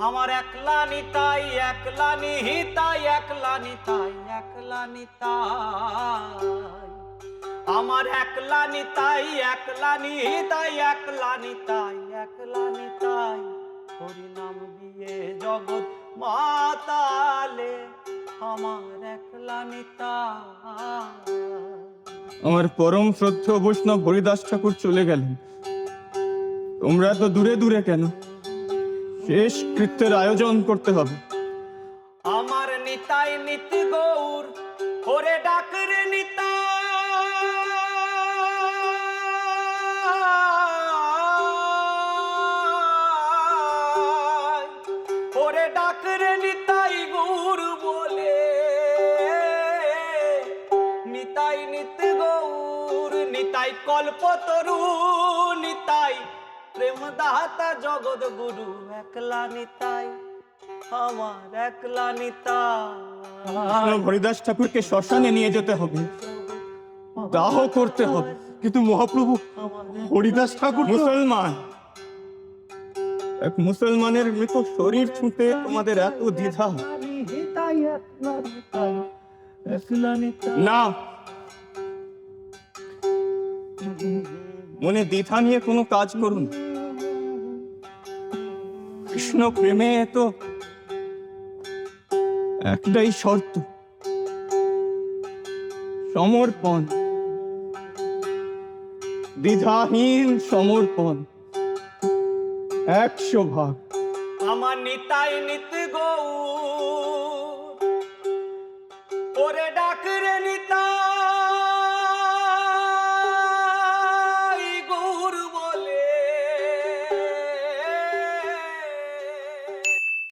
আমার একলা নিতাই, একলা নিহিতাই, একলা নিতাই, একলা নিতাই। আমার একলা নিতাই, একলা নিহিতাই, একলা নিতাই, একলা নিতাই। হরি নাম দিয়ে জগৎ মাতালে আমার একলা নিতাই। আমার পরম শ্রদ্ধেয় বৈষ্ণব হরিদাস ঠাকুর চলে গেলেন। তোমরা এত দূরে দূরে কেন? শেষ কৃত্যের আয়োজন করতে হবে। আমার নিতাই নিতি গৌর ওরে ডাকরে নিতাই, ওরে ডাকরে নিতাই গৌর বলে। নিতাই নিতি গৌর, নিতাই কল্পতরু, নিতাই প্রেম দাতা জগৎ গুরু, একলা নিতাই আমার একলা নিতাই। হরিদাস ঠাকুরকে শ্মশানে নিয়ে যেতে হবে, দাহ করতে হবে। কিন্তু মহাপ্রভু, হরিদাস ঠাকুর মুসলমান, এক মুসলমানের মৃত শরীর ছুঁতে তোমাদের এত দ্বিধা? না, মনে দ্বিধা নিয়ে কোনো কাজ করুন। কৃষ্ণ প্রেমে তো একটাই শর্ত, সমর্পণ, দ্বিধাহীন সমর্পণ, 100 ভাগ। আমার নিতাই নিত গৌর ওরে ডাকরে নিতাই।